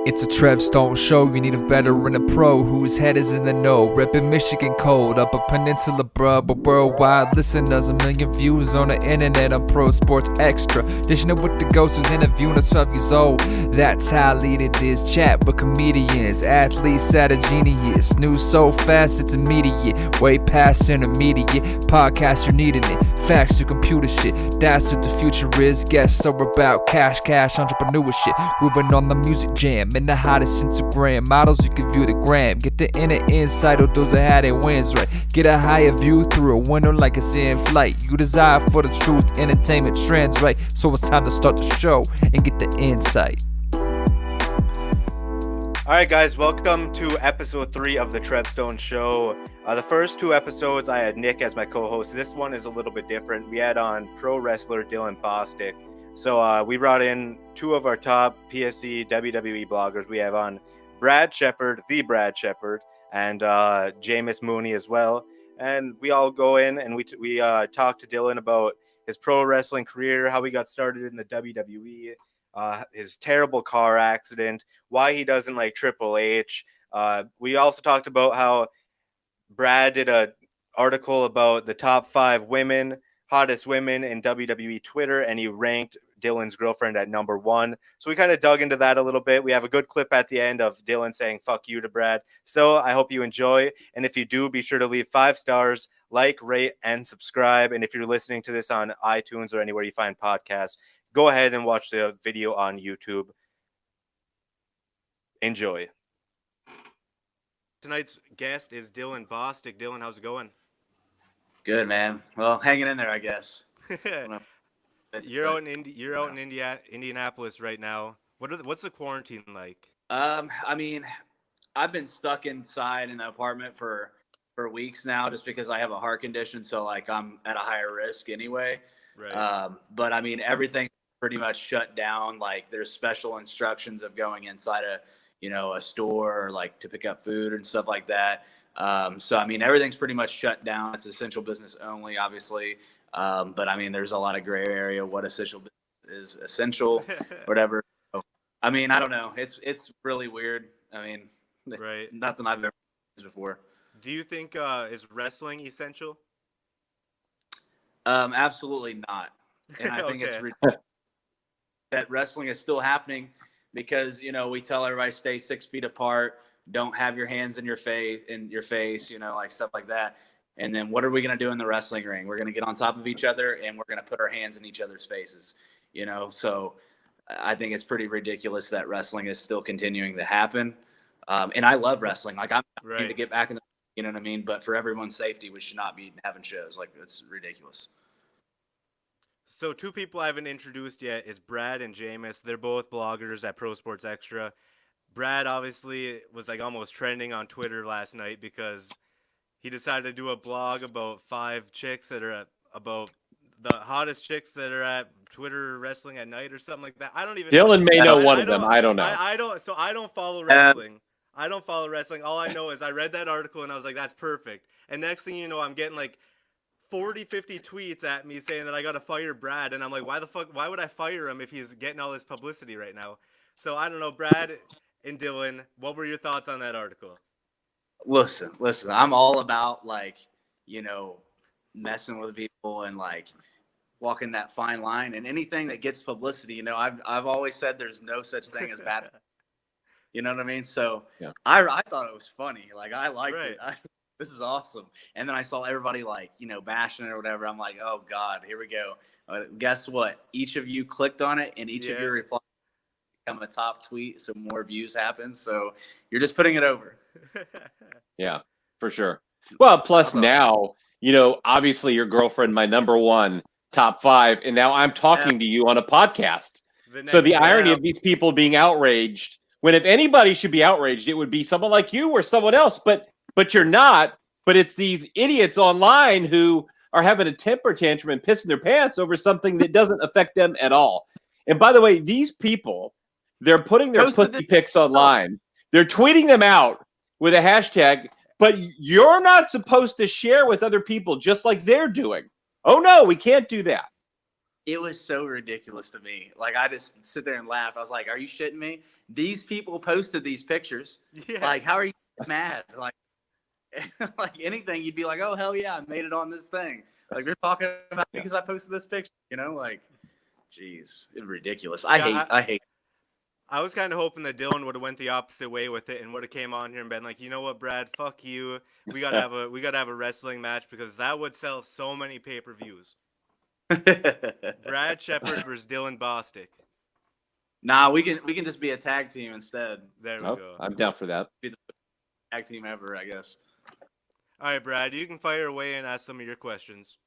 It's a Trev Stone show, you need a veteran, a pro whose head is in the know. Reppin' Michigan cold, up a peninsula bruh, but worldwide listeners, 1 million views on the internet on Pro Sports Extra. Dishing it with the ghost who's interviewing us 12 years old. That's how I lead it is, chat with comedians, athletes at a genius. News so fast it's immediate, way past intermediate. Podcasts you're needing it, facts to computer shit. That's what the future is, guests are about cash, entrepreneur shit. Moving on the music jam. And the hottest Instagram models, you can view the gram. Get the inner insight of those that had their wins right. Get a higher view through a window like it's in flight. You desire for the truth, entertainment trends right. So it's time to start the show and get the insight. All right, guys, welcome to episode 3 of the Trev Stone Show. The first 2 episodes, I had Nick as my co-host. This one is a little bit different. We had on pro wrestler Dylan Bostic. So we brought in 2 of our top PSC WWE bloggers. We have on Shepard, the Brad Shepard, and Jameus Mooney as well. And we all go in and we talk to Dylan about his pro wrestling career, how he got started in the WWE, his terrible car accident, why he doesn't like Triple H. We also talked about how Brad did an article about the top 5 hottest women in WWE Twitter, and he ranked Dylan's girlfriend at number 1. So we kind of dug into that a little bit. We have a good clip at the end of Dylan saying fuck you to Brad. So I hope you enjoy. And if you do, be sure to leave 5 stars, like, rate, and subscribe. And if you're listening to this on iTunes or anywhere you find podcasts, go ahead and watch the video on YouTube. Enjoy. Tonight's guest is Dylan Bostic. Dylan, how's it going? Good, man. Well, hanging in there, I guess. You're out in Indianapolis right now. What's the quarantine like? I mean, I've been stuck inside in the apartment for weeks now, just because I have a heart condition. So like I'm at a higher risk anyway. Right. But I mean, everything's pretty much shut down. Like there's special instructions of going inside a store or like to pick up food and stuff like that. So I mean, everything's pretty much shut down. It's essential business only, obviously. But I mean, there's a lot of gray area. What essential is essential, whatever. So, I mean, I don't know. It's really weird. I mean, it's right. Nothing I've ever seen before. Do you think is wrestling essential? Absolutely not. And I think it's ridiculous that wrestling is still happening because we tell everybody stay 6 feet apart, don't have your hands in your face, like stuff like that. And then what are we going to do in the wrestling ring? We're going to get on top of each other and we're going to put our hands in each other's faces, So I think it's pretty ridiculous that wrestling is still continuing to happen. And I love wrestling. Like I'm trying to get back in the, you know what I mean? But for everyone's safety, we should not be having shows. Like it's ridiculous. So 2 people I haven't introduced yet is Brad and Jameus. They're both bloggers at Pro Sports Extra. Brad obviously was like almost trending on Twitter last night because he decided to do a blog about 5 chicks that are about the hottest chicks that are at Twitter wrestling at night or something like that. I don't even Dylan may know one of them. I don't know. I don't follow wrestling. I don't follow wrestling. All I know is I read that article and I was like, that's perfect. And next thing you know, I'm getting like 40, 50 tweets at me saying that I got to fire Brad. And I'm like, why would I fire him if he's getting all this publicity right now? So I don't know, Brad and Dylan, what were your thoughts on that article? Listen, I'm all about messing with people and like walking that fine line, and anything that gets publicity, I've always said there's no such thing as bad. You know what I mean? So yeah. I thought it was funny. Like I liked it. This is awesome. And then I saw everybody bashing it or whatever. I'm like, oh God, here we go. Guess what? Each of you clicked on it and each of your replies become a top tweet. So more views happen. So you're just putting it over. Yeah, for sure. Well, plus now, obviously your girlfriend, my number 1 top 5. And now I'm talking to you on a podcast. So the irony of these people being outraged, when if anybody should be outraged, it would be someone like you or someone else. But you're not. But it's these idiots online who are having a temper tantrum and pissing their pants over something that doesn't affect them at all. And by the way, these people, they're putting their pussy pics online. They're tweeting them out with a hashtag, but you're not supposed to share with other people just like they're doing. Oh, no, we can't do that. It was so ridiculous to me. Like, I just sit there and laugh. I was like, are you shitting me? These people posted these pictures. Yeah. Like, how are you mad? Like, like anything, you'd be like, oh, hell yeah, I made it on this thing. Like, they're talking about me because I posted this picture, you know? Like, geez, it's ridiculous. I hate. I was kind of hoping that Dylan would have went the opposite way with it and would have came on here and been like, you know what, Brad, fuck you. We gotta have a wrestling match because that would sell so many pay-per-views. Brad Shepard versus Dylan Bostic. Nah, we can just be a tag team instead. There we go. I'm down for that. Be the tag team ever, I guess. All right, Brad, you can fire away and ask some of your questions.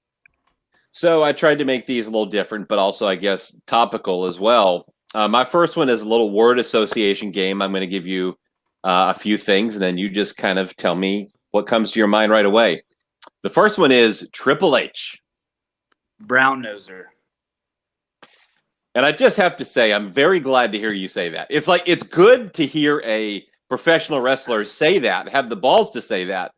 So I tried to make these a little different, but also, I guess, topical as well. My first one is a little word association game. I'm going to give you a few things, and then you just kind of tell me what comes to your mind right away. The first one is Triple H. Brown noser. And I just have to say, I'm very glad to hear you say that. It's like, it's good to hear a professional wrestler say that, have the balls to say that,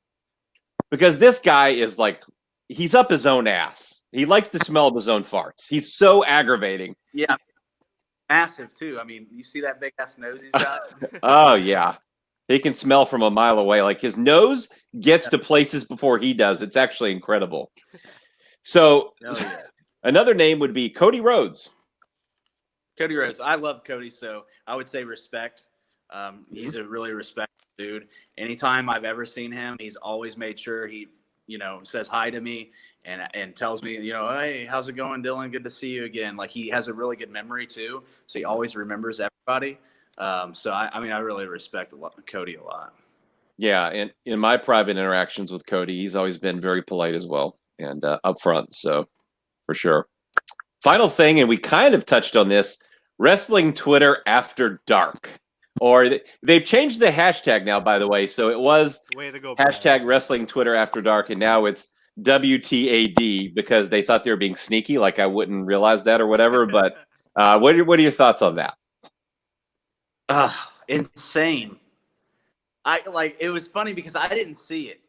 because this guy is like, he's up his own ass. He likes the smell of his own farts. He's so aggravating. Yeah. Massive, too. I mean, you see that big ass nose he's got? Oh, yeah. He can smell from a mile away. Like, his nose gets to places before he does. It's actually incredible. So, another name would be Cody Rhodes. Cody Rhodes. I love Cody, so I would say respect. He's a really respectful dude. Anytime I've ever seen him, he's always made sure he, says hi to me and tells me, hey, how's it going, Dylan? Good to see you again. Like, he has a really good memory too, so he always remembers everybody. So I really respect Cody a lot. Yeah, and in my private interactions with Cody, he's always been very polite as well and upfront. So, for sure. Final thing, and we kind of touched on this: Wrestling Twitter After Dark. Or they've changed the hashtag now, by the way. So it was Way to go, hashtag Brad. Wrestling Twitter After Dark, and now it's WTAD because they thought they were being sneaky, like I wouldn't realize that or whatever. But what are your thoughts on that? Insane. It was funny because I didn't see it.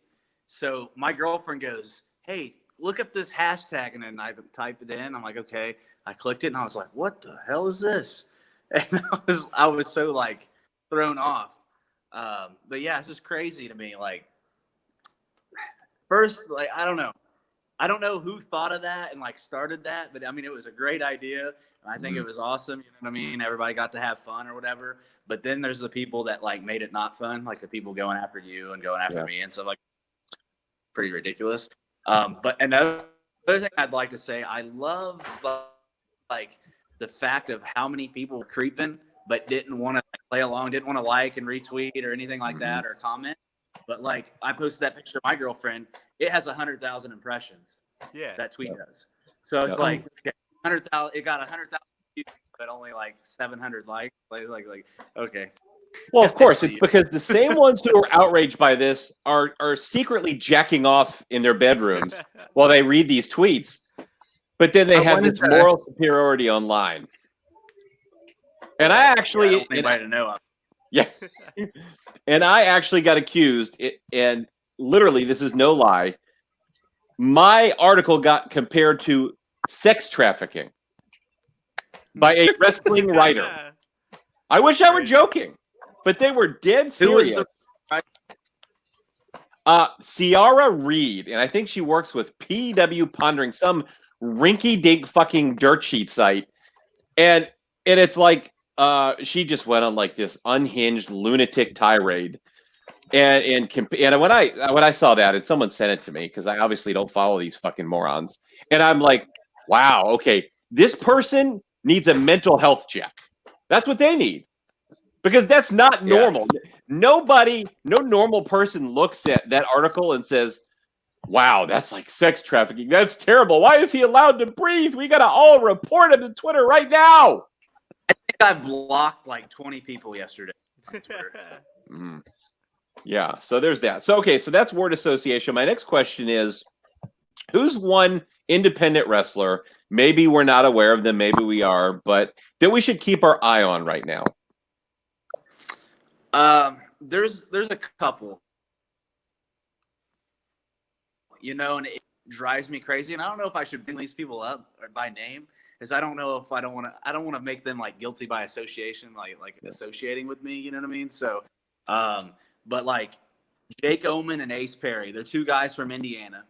So my girlfriend goes, hey, look up this hashtag. And then I type it in. I'm like, okay. I clicked it and I was like, what the hell is this? And I was so like thrown off. But yeah, it's just crazy to me. Like, first, like, I don't know who thought of that and like started that, but I mean, it was a great idea. And I think it was awesome. You know what I mean? Everybody got to have fun or whatever. But then there's the people that like made it not fun, like the people going after you and going after me and stuff, like, pretty ridiculous. But another thing I'd like to say, I love like the fact of how many people were creeping but didn't want to play along, didn't want to like and retweet or anything like that or comment. But like, I posted that picture of my girlfriend. It has 100,000 impressions. Yeah, that tweet does. So it's like 100,000. It got 100,000 views, but only like 700 likes. Like okay. Well, of course, it's because the same ones who are outraged by this are secretly jacking off in their bedrooms while they read these tweets. But then they have this moral superiority online. And I actually, anybody to know. Yeah. And I actually got accused, and literally, this is no lie. My article got compared to sex trafficking by a wrestling writer. I wish I were joking, but they were dead serious. Ciara Reed, and I think she works with PW Pondering, some rinky-dink fucking dirt sheet site, and it's like she just went on like this unhinged lunatic tirade, and when I saw that, and someone sent it to me because I obviously don't follow these fucking morons, and I'm like, wow, okay, this person needs a mental health check. That's what they need, because that's not normal. No normal person looks at that article and says, wow, that's like sex trafficking. That's terrible. Why is he allowed to breathe? We got to all report him to Twitter right now. I think I blocked like 20 people yesterday on Twitter. Yeah, so there's that. So, okay, so that's word association. My next question is, who's one independent wrestler, maybe we're not aware of them, maybe we are, but that we should keep our eye on right now? There's a couple. And it drives me crazy. And I don't know if I should bring these people up by name, is I don't know if I don't want to make them like guilty by association, like associating with me. You know what I mean? So, but like Jake Oman and Ace Perry, they're two guys from Indiana,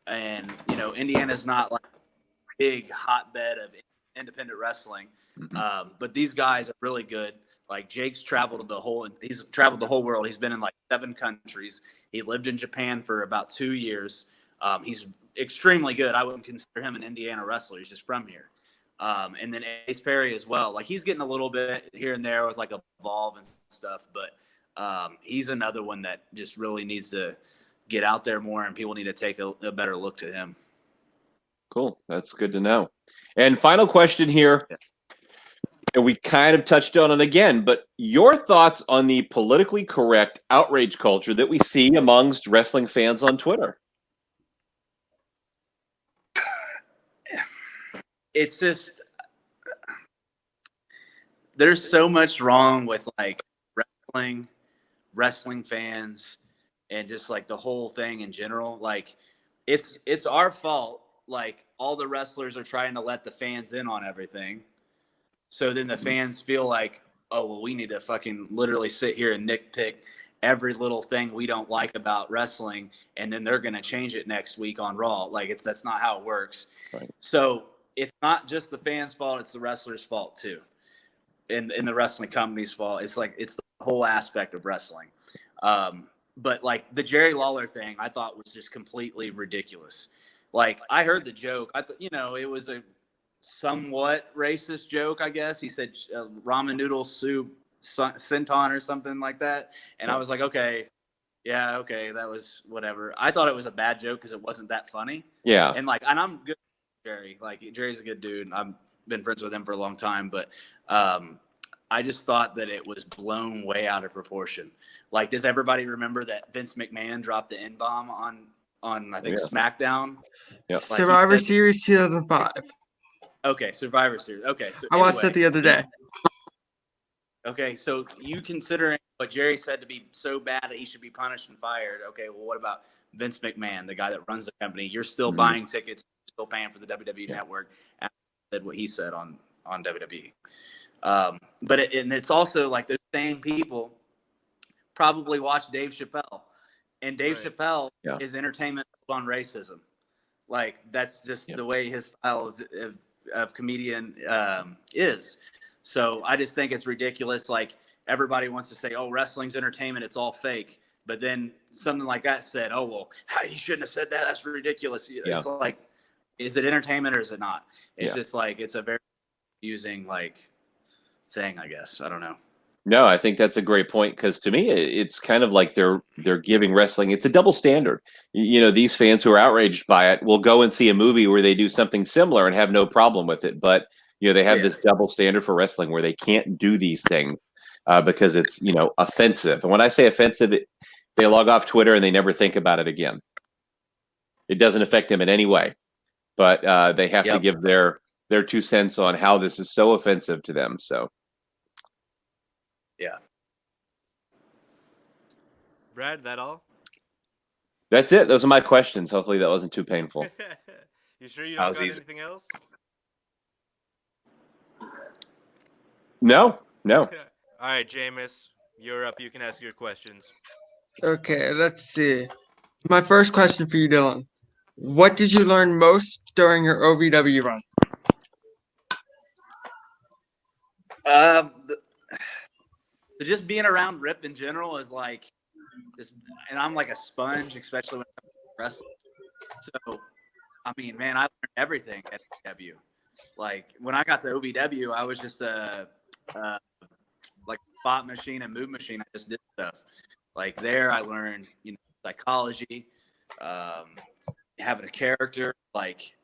and Indiana's not like a big hotbed of independent wrestling, but these guys are really good. Like Jake's traveled the whole world. He's been in like 7 countries. He lived in Japan for about 2 years. He's extremely good. I wouldn't consider him an Indiana wrestler. He's just from here. And then Ace Perry as well. Like he's getting a little bit here and there with like Evolve and stuff, but he's another one that just really needs to get out there more, and people need to take a better look to him. Cool. That's good to know. And final question here. And we kind of touched on it again, but your thoughts on the politically correct outrage culture that we see amongst wrestling fans on Twitter? It's just, there's so much wrong with like wrestling fans and just like the whole thing in general. Like it's our fault. Like all the wrestlers are trying to let the fans in on everything. So then the fans feel like, oh, well, we need to fucking literally sit here and nitpick every little thing we don't like about wrestling, and then they're going to change it next week on Raw. Like that's not how it works. Right. So it's not just the fans' fault; it's the wrestlers' fault too, and the wrestling company's fault. It's like it's the whole aspect of wrestling. But like the Jerry Lawler thing, I thought was just completely ridiculous. Like I heard the joke. I thought it was a somewhat racist joke, I guess. He said ramen noodle soup senton or something like that, and I was like, okay, that was whatever. I thought it was a bad joke because it wasn't that funny. Yeah. And I'm good with Jerry. Like Jerry's a good dude. I've been friends with him for a long time, but I just thought that it was blown way out of proportion. Like, does everybody remember that Vince McMahon dropped the N-bomb on I think SmackDown? Yeah. Like Survivor Series 2005. Okay, Survivor Series. Okay, so I watched it the other day. Okay, so you considering what Jerry said to be so bad that he should be punished and fired. Okay, well, what about Vince McMahon, the guy that runs the company? You're still buying tickets, still paying for the WWE Network. After he said what he said on WWE. But it's also like those same people probably watch Dave Chappelle, and Dave Chappelle is entertainment on racism. Like that's just the way his style of comedian is. So I just think it's ridiculous. Like everybody wants to say, oh, wrestling's entertainment, it's all fake. But then something like that said, oh, well, you shouldn't have said that. That's ridiculous. It's like, is it entertainment or is it not? It's just like, it's a very confusing like thing, I guess. I don't know. No, I think that's a great point, because to me, it's kind of like they're giving wrestling. It's a double standard. These fans who are outraged by it will go and see a movie where they do something similar and have no problem with it. But they have this double standard for wrestling where they can't do these things because it's offensive. And when I say offensive, they log off Twitter and they never think about it again. It doesn't affect them in any way, but they have to give their 2 cents on how this is so offensive to them. So. Yeah. Brad, that all? That's it. Those are my questions. Hopefully that wasn't too painful. You sure you don't got anything else? No. All right, Jameis, you're up. You can ask your questions. Okay, let's see. My first question for you, Dylan. What did you learn most during your OVW run? So just being around Rip in general is like, and I'm like a sponge, especially when it comes to wrestling. So, I mean, man, I learned everything at OVW. Like when I got to OVW, I was just like spot machine and move machine. I just did stuff. Like there, I learned psychology, having a character, like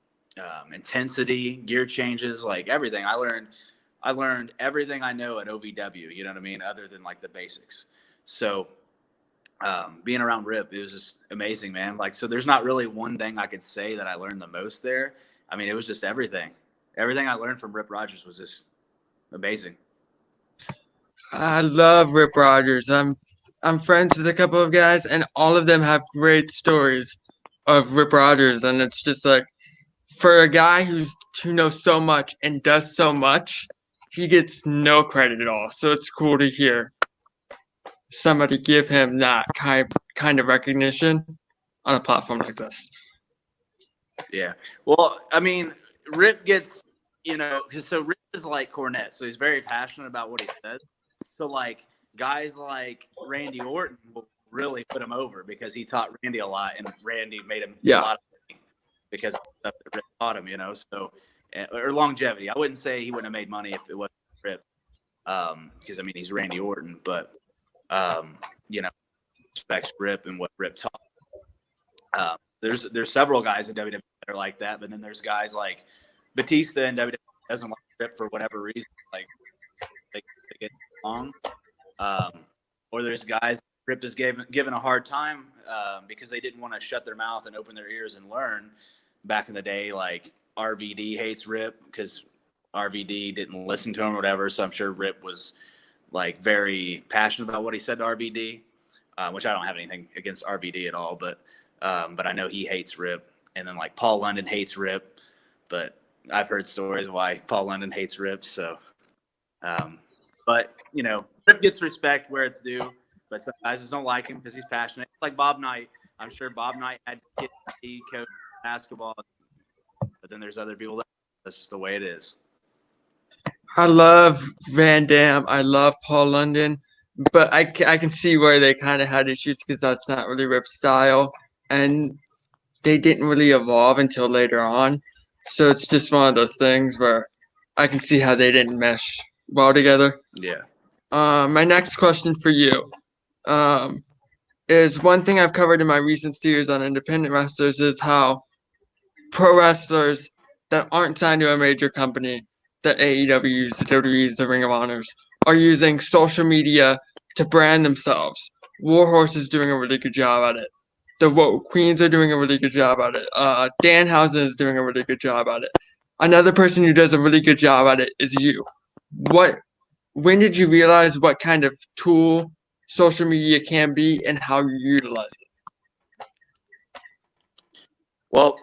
intensity, gear changes, like everything. I learned everything I know at OVW, you know what I mean? Other than like the basics. So being around Rip, it was just amazing, man. Like, so there's not really one thing I could say that I learned the most there. I mean, it was just everything. Everything I learned from Rip Rogers was just amazing. I love Rip Rogers. I'm friends with a couple of guys, and all of them have great stories of Rip Rogers, and it's just like for a guy who knows so much and does so much, he gets no credit at all. So it's cool to hear somebody give him that kind of recognition on a platform like this. Yeah. Well, I mean, Rip gets, so Rip is like Cornette, so he's very passionate about what he says. So like guys like Randy Orton will really put him over because he taught Randy a lot, and Randy made him a lot of money because of stuff that Rip taught him, so or longevity. I wouldn't say he wouldn't have made money if it wasn't Rip, because I mean he's Randy Orton, but respects Rip and what Rip taught. There's several guys in WWE that are like that, but then there's guys like Batista in WWE doesn't like Rip for whatever reason, like they get along. Or there's guys Rip is given a hard time because they didn't want to shut their mouth and open their ears and learn. Back in the day, like RVD hates Rip because RVD didn't listen to him or whatever. So I'm sure Rip was like very passionate about what he said to RVD, which I don't have anything against RVD at all, but I know he hates Rip. And then like Paul London hates Rip, but I've heard stories why Paul London hates Rip. So, but Rip gets respect where it's due, but some guys just don't like him because he's passionate. It's like Bob Knight. I'm sure Bob Knight had to get coach basketball, but then there's other people that's just the way it is. I love Van Dam. I love Paul London, but I can see where they kind of had issues because that's not really Rip's style, and they didn't really evolve until later on. So it's just one of those things where I can see how they didn't mesh well together. Yeah. My next question for you is one thing I've covered in my recent series on independent wrestlers is how pro wrestlers that aren't signed to a major company, the AEWs, the WWEs, the Ring of Honors, are using social media to brand themselves. Warhorse is doing a really good job at it. The Woke Queens are doing a really good job at it. Danhausen is doing a really good job at it. Another person who does a really good job at it is you. When did you realize what kind of tool social media can be and how you utilize it? Well,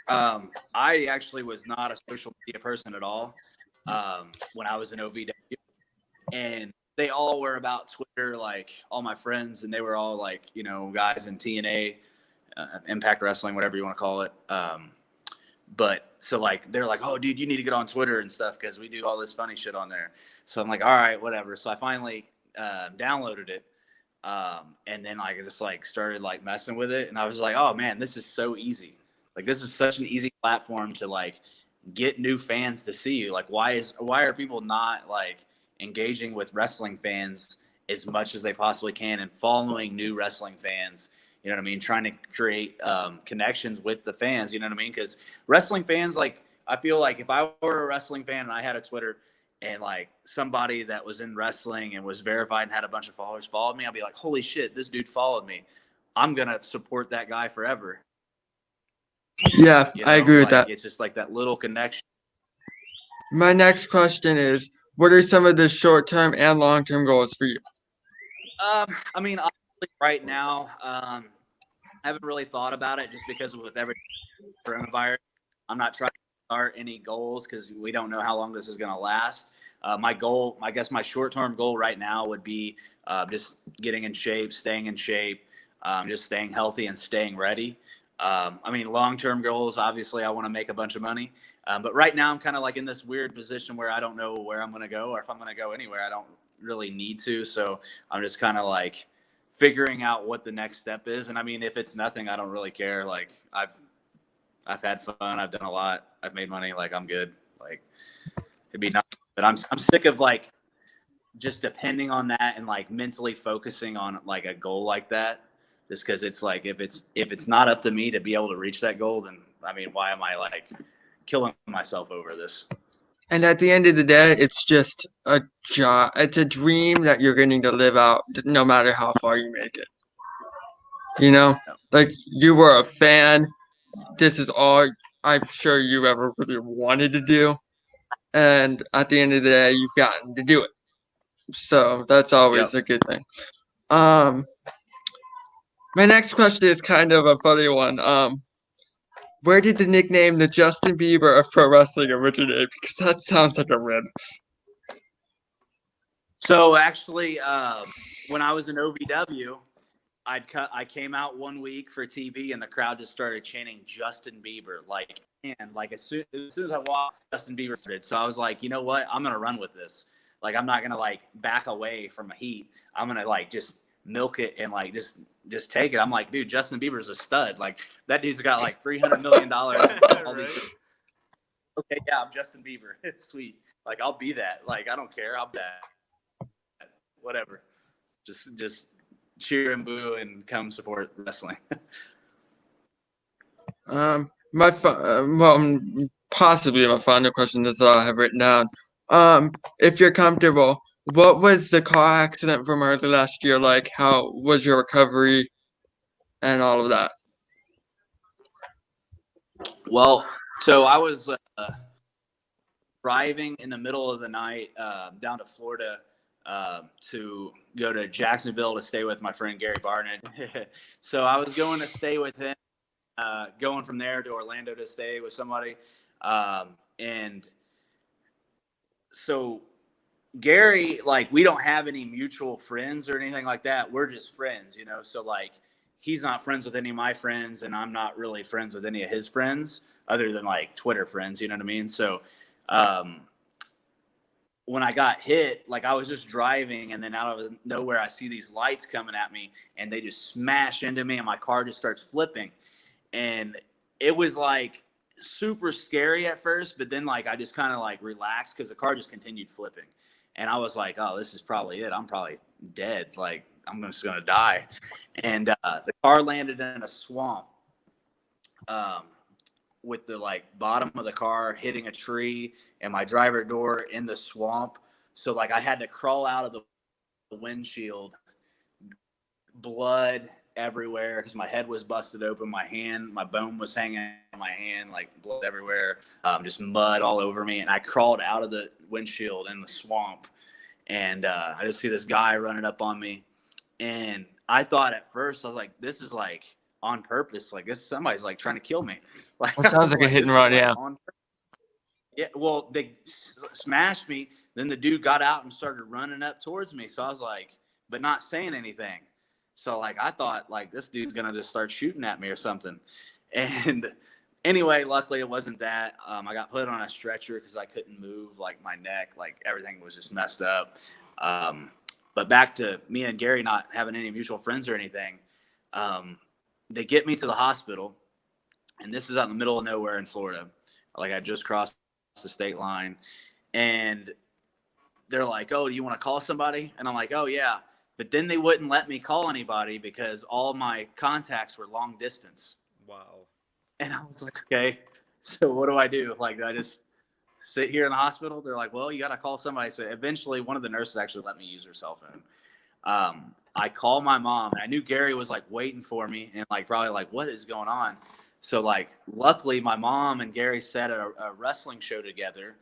I actually was not a social media person at all when I was in OVW, and they all were about Twitter, like all my friends, and they were all like, guys in TNA, Impact Wrestling, whatever you want to call it. But so like, they're like, oh dude, you need to get on Twitter and stuff because we do all this funny shit on there. So I'm like, all right, whatever. So I finally downloaded it. And then like, I just like started like messing with it. And I was like, oh man, this is so easy. Like, this is such an easy platform to like get new fans to see you. Like, why are people not like engaging with wrestling fans as much as they possibly can and following new wrestling fans? You know what I mean? Trying to create connections with the fans. You know what I mean? Because wrestling fans, like, I feel like if I were a wrestling fan and I had a Twitter and like somebody that was in wrestling and was verified and had a bunch of followers followed me, I'd be like, holy shit, this dude followed me. I'm going to support that guy forever. Yeah, I agree with that. It's just like that little connection. My next question is, what are some of the short-term and long-term goals for you? I mean, honestly, right now, I haven't really thought about it just because with every coronavirus, I'm not trying to start any goals because we don't know how long this is going to last. My goal, I guess my short-term goal right now would be just getting in shape, staying in shape, just staying healthy and staying ready. I mean, long-term goals, obviously I want to make a bunch of money. But right now I'm kind of like in this weird position where I don't know where I'm going to go or if I'm going to go anywhere. I don't really need to. So I'm just kind of like figuring out what the next step is. And I mean, if it's nothing, I don't really care. Like I've had fun. I've done a lot. I've made money. Like I'm good. Like it'd be nothing, but I'm sick of like just depending on that and like mentally focusing on like a goal like that. Just because it's like if it's not up to me to be able to reach that goal, then I mean, why am I like killing myself over this? And at the end of the day, it's just a job. It's a dream that you're going to live out, no matter how far you make it. Like you were a fan. This is all I'm sure you ever really wanted to do, and at the end of the day, you've gotten to do it. So that's always a good thing. My next question is kind of a funny one. where did the nickname the Justin Bieber of pro wrestling originate? Because that sounds like a rib. So actually, when I was in OVW, I came out one week for TV, and the crowd just started chanting Justin Bieber, as soon as I walked, Justin Bieber started. So I was like, you know what? I'm gonna run with this. Like, I'm not gonna back away from a heat. I'm gonna just milk it and just take it. I'm like, dude, Justin Bieber's a stud. Like, that dude's got $300 million. All Right? these. Okay, yeah, I'm Justin Bieber. It's sweet. I'll be that. I don't care. I'll be that. Whatever. Just cheer and boo and come support wrestling. Possibly my final question is I have written down. If you're comfortable, what was the car accident from early last year like? How was your recovery and all of that? Well, so I was driving in the middle of the night down to Florida to go to Jacksonville to stay with my friend Gary Barnett. So I was going to stay with him, going from there to Orlando to stay with somebody. And so Gary, we don't have any mutual friends or anything like that. We're just friends, So he's not friends with any of my friends, and I'm not really friends with any of his friends other than Twitter friends, you know what I mean? So when I got hit, I was just driving, and then out of nowhere, I see these lights coming at me, and they just smash into me, and my car just starts flipping. And it was super scary at first, but then I just kind of relaxed because the car just continued flipping. And I was like, oh, this is probably it. I'm probably dead. I'm just going to die. And the car landed in a swamp with the bottom of the car hitting a tree and my driver door in the swamp. So I had to crawl out of the windshield, blood everywhere because my head was busted open. My bone was hanging on my hand, blood everywhere, just mud all over me. And I crawled out of the windshield in the swamp, and I just see this guy running up on me. And I thought at first, I was like, this is on purpose. Somebody's trying to kill me. That sounds like a hit and run, yeah. Yeah, well, they smashed me. Then the dude got out and started running up towards me. So I was but not saying anything. So I thought this dude's gonna just start shooting at me or something. And anyway, luckily it wasn't that. I got put on a stretcher because I couldn't move my neck, everything was just messed up. But back to me and Gary not having any mutual friends or anything. They get me to the hospital, and this is out in the middle of nowhere in Florida. I just crossed the state line, and they're like, oh, do you want to call somebody? And I'm like, oh yeah. But then they wouldn't let me call anybody because all my contacts were long distance. Wow. And I was like, okay, so what do I do? Do I just sit here in the hospital? They're like, well, you got to call somebody. So eventually one of the nurses actually let me use her cell phone. I call my mom, and I knew Gary was waiting for me and probably what is going on? So luckily my mom and Gary sat at a wrestling show together.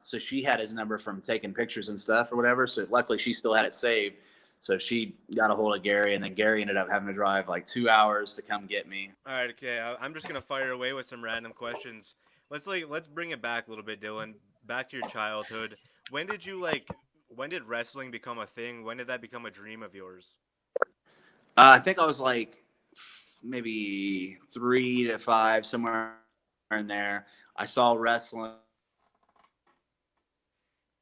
So she had his number from taking pictures and stuff or whatever. So luckily she still had it saved. So she got a hold of Gary, and then Gary ended up having to drive 2 hours to come get me. All right, okay. I'm just gonna fire away with some random questions. Let's bring it back a little bit, Dylan. Back to your childhood. When did wrestling become a thing? When did that become a dream of yours? I think I was maybe 3 to 5, somewhere in there. I saw wrestling,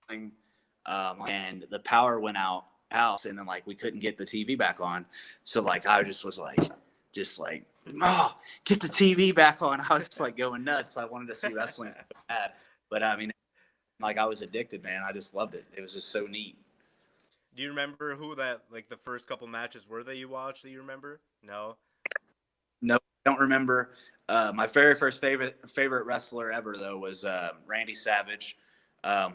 and the power went out house, and then we couldn't get the TV back on. So I just was oh, get the TV back on. I was just going nuts. I wanted to see wrestling so bad. But I mean, I was addicted, man. I just loved it. It was just so neat. Do you remember who that the first couple matches were that you watched that you remember? No. No, I don't remember. My very first favorite wrestler ever though was Randy Savage,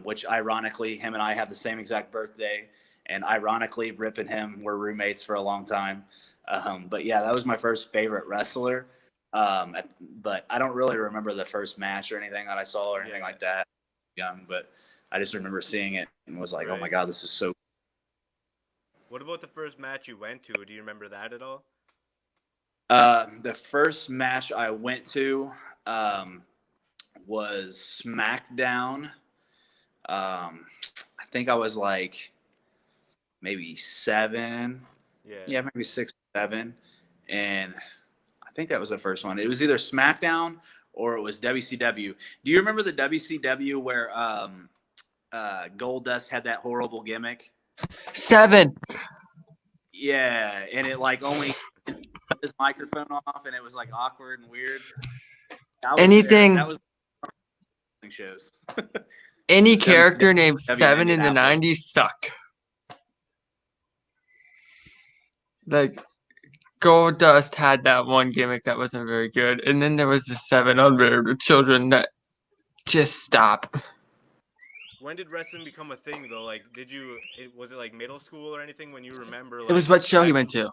which ironically him and I have the same exact birthday, and ironically Rip and him were roommates for a long time. But yeah, that was my first favorite wrestler. But I don't really remember the first match or anything that I saw or anything like that. Young, but I just remember seeing it and was like, right. Oh my God, this is so. What about the first match you went to? Do you remember that at all? The first match I went to was SmackDown. I think I was like maybe 7. Yeah, maybe 6, 7. And I think that was the first one. It was either SmackDown or it was WCW. Do you remember the WCW where Goldust had that horrible gimmick? 7. Yeah, and it like only his microphone off, and it was like awkward and weird. Anything. That was shows. Any character named 7 in the 90s sucked. Like, Goldust had that one gimmick that wasn't very good, and then there was the 7 unmarried children that just stop. When did wrestling become a thing, though? Like, was it like middle school or anything when you remember? Like, It was what show he went to.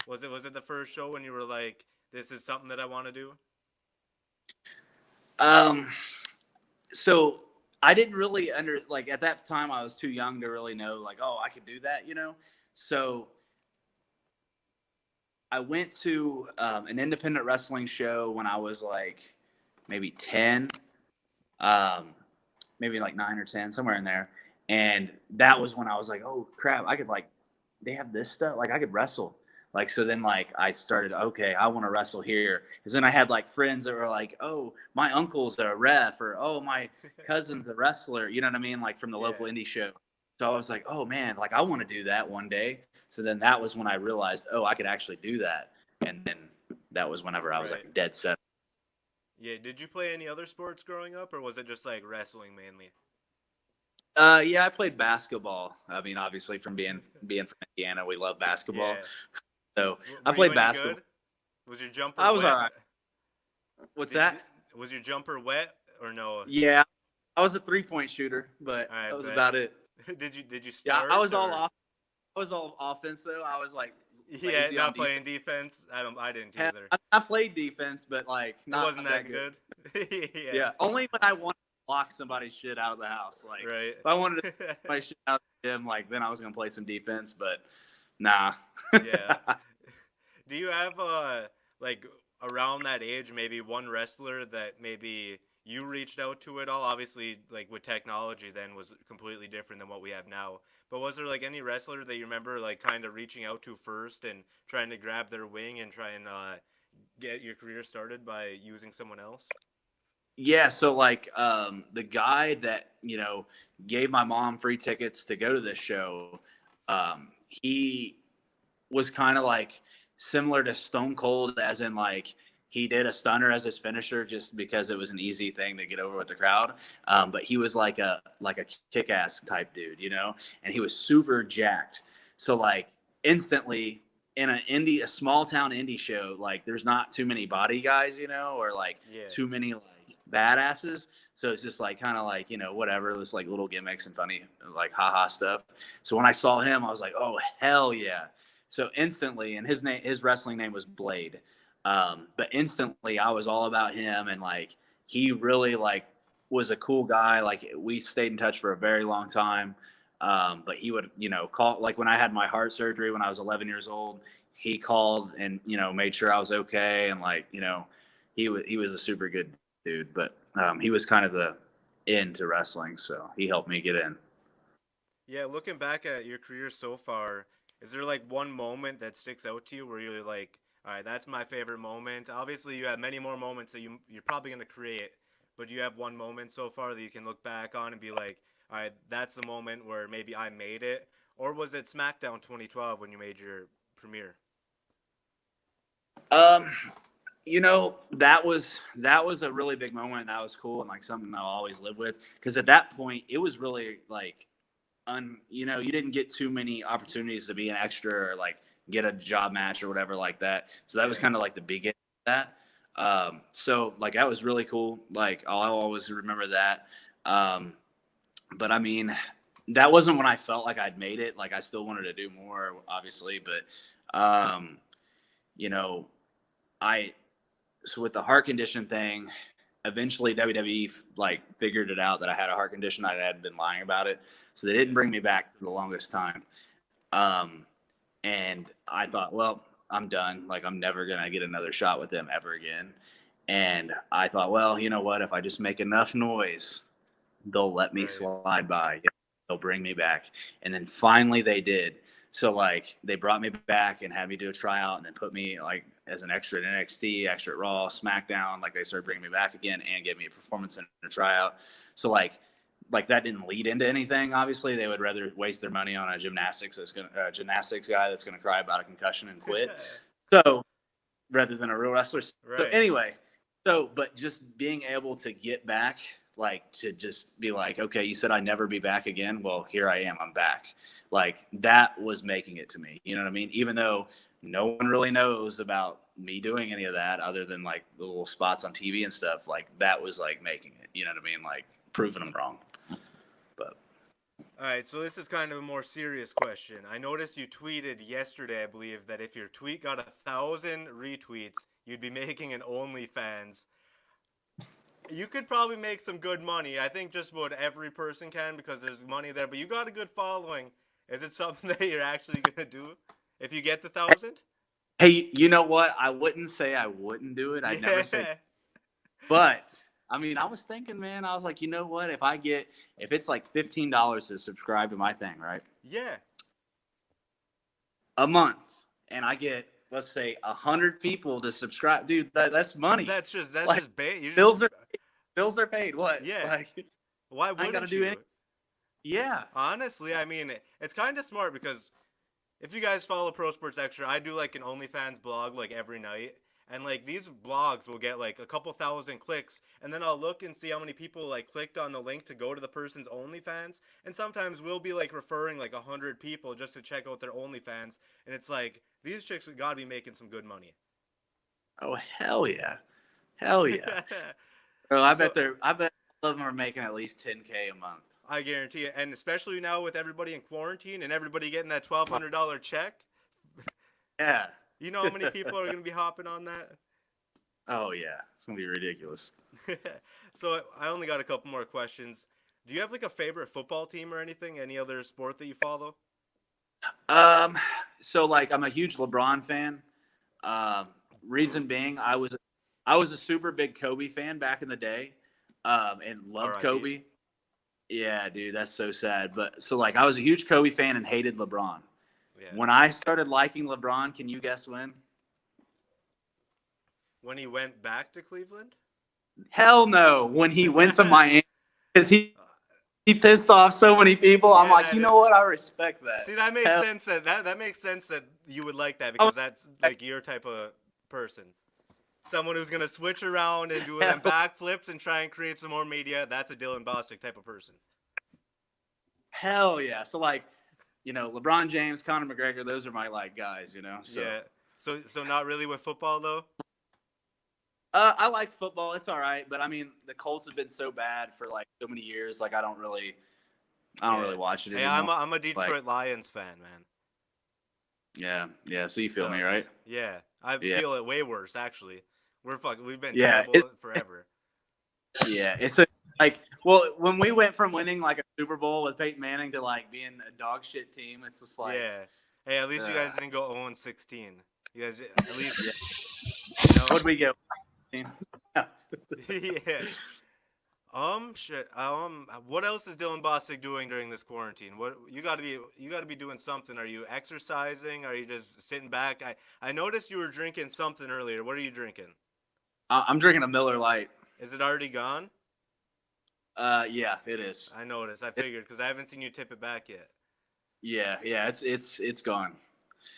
Was it the first show when you were like, this is something that I want to do? So I didn't really at that time I was too young to really know like, oh, I could do that, So I went to an independent wrestling show when I was like maybe 10, maybe like 9 or 10, somewhere in there. And that was when I was like, oh crap, I could they have this stuff. Like I could wrestle. Like, so then like I started, okay, I want to wrestle here. Cause then I had like friends that were like, oh, my uncle's a ref, or, oh, my cousin's a wrestler. You know what I mean? Like from the local indie show. So I was like, oh man, like I want to do that one day. So then that was when I realized, oh, I could actually do that. And then that was whenever I was like dead set. Yeah. Did you play any other sports growing up, or was it just like wrestling mainly? Yeah, I played basketball. I mean, obviously from being from Indiana, we love basketball. Yeah. So I played basketball. Good? Was your jumper I was wet? all right. What's that? Was your jumper wet or no? Yeah, I was a 3-point shooter, but that was about it. Did you start? Yeah, I was all offense though. I was like, not playing defense. I didn't either. I played defense, but like it wasn't that good. Yeah, only when I wanted to block somebody's shit out of the house. Like, if I wanted to block my shit out of the gym, like then I was gonna play some defense, but nah. Yeah. Do you have like around that age maybe one wrestler that maybe you reached out to at all? Obviously, like with technology then was completely different than what we have now. But was there like any wrestler that you remember like kind of reaching out to first and trying to grab their wing and try and get your career started by using someone else? Yeah, so like the guy that, gave my mom free tickets to go to this show, he was kind of like similar to Stone Cold, as in like he did a stunner as his finisher just because it was an easy thing to get over with the crowd. But he was like a kick-ass type dude, and he was super jacked. So like instantly in a small town indie show, like there's not too many body guys, or like too many like badasses. So it's just like kind of like, whatever, it's like little gimmicks and funny like haha stuff. So when I saw him, I was like, oh hell yeah. So instantly, and his wrestling name was Blade. But instantly I was all about him, and like he really like was a cool guy. Like we stayed in touch for a very long time. But he would, call, like when I had my heart surgery when I was 11 years old, he called and, made sure I was okay. And like, he was a super good dude, but he was kind of the end to wrestling. So he helped me get in. Yeah. Looking back at your career so far, is there like one moment that sticks out to you where you're like, all right, that's my favorite moment? Obviously you have many more moments that you're probably going to create, but do you have one moment so far that you can look back on and be like, all right, that's the moment where maybe I made it? Or was it SmackDown 2012 when you made your premiere? That was a really big moment. That was cool and like something I'll always live with. Because at that point, it was really like, you didn't get too many opportunities to be an extra or like get a job match or whatever like that. So that was kind of like the beginning of that. So like that was really cool. Like I'll always remember that. But I mean, that wasn't when I felt like I'd made it. Like I still wanted to do more, obviously, but so with the heart condition thing, eventually WWE like figured it out that I had a heart condition. I had been lying about it. So they didn't bring me back for the longest time. And I thought, well, I'm done. Like, I'm never going to get another shot with them ever again. And I thought, well, you know what? If I just make enough noise, they'll let me slide by. They'll bring me back. And then finally they did. So, like, they brought me back and had me do a tryout and then put me, like, as an extra at NXT, extra at Raw, SmackDown. Like, they started bringing me back again and gave me a performance center tryout. So, like that didn't lead into anything. Obviously, they would rather waste their money on a gymnastics guy that's gonna cry about a concussion and quit. So rather than a real wrestler. Right. So anyway, but just being able to get back, like, to just be like, okay, you said I'd never be back again. Well, here I am. I'm back. Like, that was making it to me. You know what I mean? Even though no one really knows about me doing any of that other than like the little spots on TV and stuff, like that was like making it. You know what I mean? Like proving them wrong. But all right, so this is kind of a more serious question. I noticed you tweeted yesterday, I believe, that if your tweet got 1,000 retweets, you'd be making an OnlyFans. You could probably make some good money. I think just about every person can because there's money there. But you got a good following. Is it something that you're actually gonna do if you get the 1,000? Hey, you know what? I wouldn't say I wouldn't do it. I'd never say. But I mean, I was thinking, man. I was like, you know what? If it's like $15 to subscribe to my thing, right? Yeah. A month, and I get, let's say, 100 people to subscribe, dude. That's money. That's just bait. Bills are paid. What? Yeah. Like, why wouldn't gotta do you? anything. Yeah. Honestly, I mean, it's kind of smart because if you guys follow Pro Sports Extra, I do like an OnlyFans blog like every night. And like these blogs will get like a couple thousand clicks, and then I'll look and see how many people like clicked on the link to go to the person's OnlyFans. And sometimes we'll be like referring like 100 people just to check out their OnlyFans, and it's like these chicks have got to be making some good money. Oh hell yeah, hell yeah. Well, I bet all of them are making at least $10K a month. I guarantee it, and especially now with everybody in quarantine and everybody getting that $1,200 check. Yeah. You know how many people are going to be hopping on that? Oh, yeah. It's going to be ridiculous. So I only got a couple more questions. Do you have like a favorite football team or anything? Any other sport that you follow? So like I'm a huge LeBron fan. Reason being, I was a super big Kobe fan back in the day, and loved Kobe. Yeah, dude, that's so sad. But so like I was a huge Kobe fan and hated LeBron. Yeah. When I started liking LeBron, can you guess when? When he went back to Cleveland? Hell no. When he went to Miami, because he pissed off so many people. Yeah, I'm like, you know what? I respect that. See, that makes sense. That makes sense that you would like that because that's like your type of person. Someone who's gonna switch around and do them backflips and try and create some more media. That's a Dylan Bostic type of person. Hell yeah. So like, you know, LeBron James, Conor McGregor, those are my like guys, you know. So. Yeah. So not really with football though. I like football. It's all right, but I mean, the Colts have been so bad for like so many years. Like, I don't really watch it anymore. Hey, I'm a Detroit Lions fan, man. Yeah. So you feel me, right? Yeah, I feel it way worse actually. We've been terrible forever. Yeah, it's when we went from winning like a Super Bowl with Peyton Manning to like being a dog shit team, it's just like Hey, at least you guys didn't go 0-16. You guys at least what'd we go? Yeah. Shit. What else is Dylan Bostic doing during this quarantine? What you got to be doing something. Are you exercising? Are you just sitting back? I noticed you were drinking something earlier. What are you drinking? I'm drinking a Miller Lite. Is it already gone? Yeah, it is. I noticed. I figured because I haven't seen you tip it back yet. Yeah, it's gone.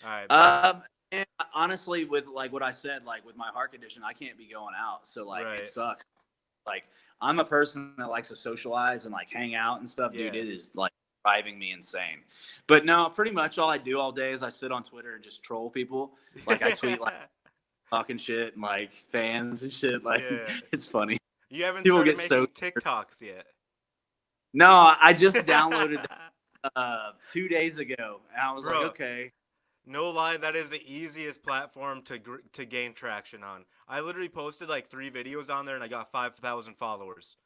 All right. And honestly, with like what I said, like with my heart condition, I can't be going out, so like it sucks. Like I'm a person that likes to socialize and like hang out and stuff, dude. It is like driving me insane. But no, pretty much all I do all day is I sit on Twitter and just troll people. Like I tweet like talking shit and like fans and shit. Like it's funny. You haven't started making TikToks yet. No, I just downloaded that 2 days ago, and I was like, okay. No lie, that is the easiest platform to gain traction on. I literally posted like 3 videos on there, and I got 5,000 followers.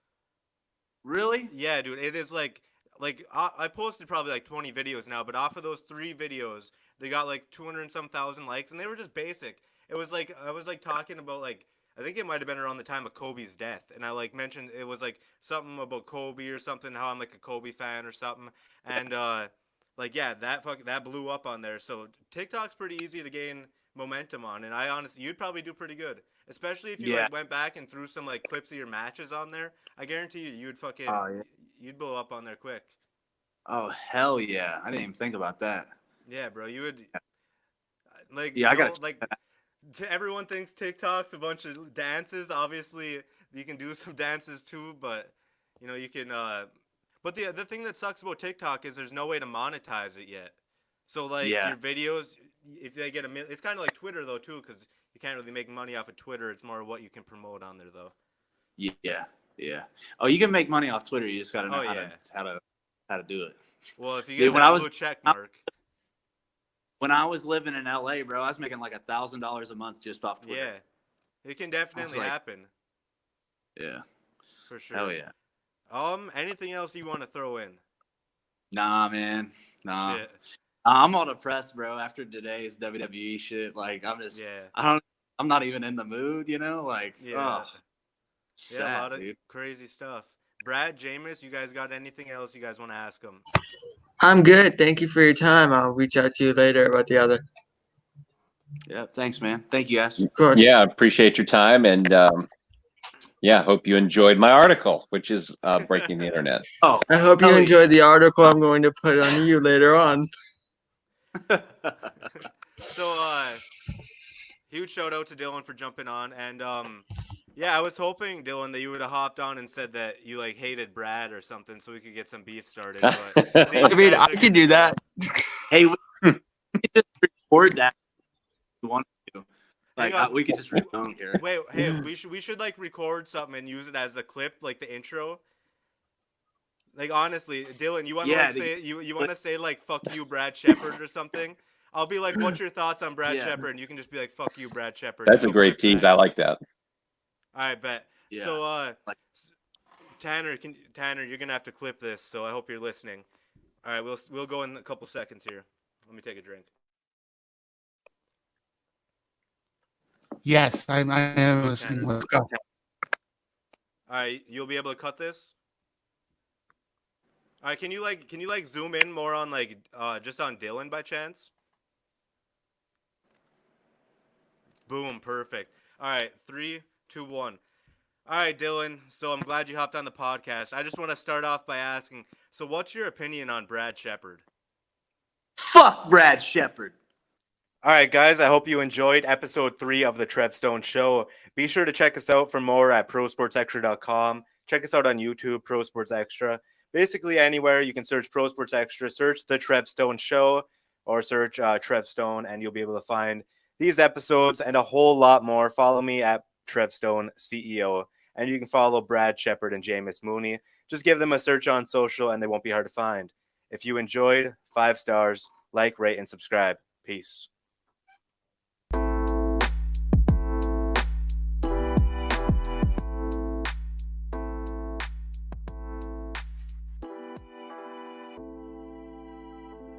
Really? Yeah, dude. It is like like I posted probably like 20 videos now, but off of those 3 videos, they got like 200 and some thousand likes, and they were just basic. It was like I was like talking about like I think it might have been around the time of Kobe's death, and I like mentioned it was like something about Kobe or something, how I'm like a Kobe fan or something, and like yeah, that blew up on there. So TikTok's pretty easy to gain momentum on, and I honestly you'd probably do pretty good, especially if you like went back and threw some like clips of your matches on there. I guarantee you'd fucking you'd blow up on there quick. Oh hell yeah! I didn't even think about that. Yeah, bro, you would like I got like. Everyone thinks TikTok's a bunch of dances. Obviously, you can do some dances too, but you know you can. But the thing that sucks about TikTok is there's no way to monetize it yet. So like your videos, if they get it's kind of like Twitter though too, because you can't really make money off of Twitter. It's more what you can promote on there though. Yeah. Oh, you can make money off Twitter. You just gotta know how to do it. Well, if you get that blue check mark. When I was living in LA, bro, I was making like $1,000 a month just off Twitter. Yeah, it can definitely happen. Yeah, for sure. Hell yeah. Anything else you want to throw in? Nah, man. Nah. Shit. I'm all depressed, bro. After today's WWE shit, like I'm just, I'm not even in the mood, you know. Like, sad, a lot of crazy stuff. Brad, Jameis, you guys got anything else you guys want to ask them? I'm good. Thank you for your time. I'll reach out to you later about the other. Yeah, thanks, man. Thank you, guys. Of course. Yeah, appreciate your time, and hope you enjoyed my article, which is breaking the internet. I hope you enjoyed the article. I'm going to put it on you later on. So, huge shout out to Dylan for jumping on, and I was hoping, Dylan, that you would have hopped on and said that you like hated Brad or something, so we could get some beef started. But I mean, I can do that. Hey, we can just record that if you want to. Like, we could just record. I don't care. Wait, hey, we should like record something and use it as a clip, like the intro. Like honestly, Dylan, you want to say you want to say like "fuck you, Brad Shepard" or something? I'll be like, "What's your thoughts on Brad Shepard?" And you can just be like, "Fuck you, Brad Shepard." That's a great tease. I like that. All right, bet. Yeah. So, Tanner, you're gonna have to clip this. So I hope you're listening. All right, we'll go in a couple seconds here. Let me take a drink. Yes, I am listening. Let's go. All right, you'll be able to cut this. All right, can you zoom in more on like just on Dylan by chance? Boom, perfect. All right, 3, 2, 1. All right, Dylan. So I'm glad you hopped on the podcast. I just want to start off by asking, so what's your opinion on Brad Shepard? Fuck Brad Shepard. All right, guys, I hope you enjoyed episode 3 of the Trev Stone Show. Be sure to check us out for more at prosportsextra.com. Check us out on YouTube, Pro Sports Extra. Basically, anywhere you can search Pro Sports Extra, search the Trev Stone Show, or search Trev Stone, and you'll be able to find these episodes and a whole lot more. Follow me at Trev Stone CEO, and you can follow Brad Shepard and Jameus Mooney. Just give them a search on social, and they won't be hard to find. If you enjoyed, 5 stars, like, rate, and subscribe. Peace.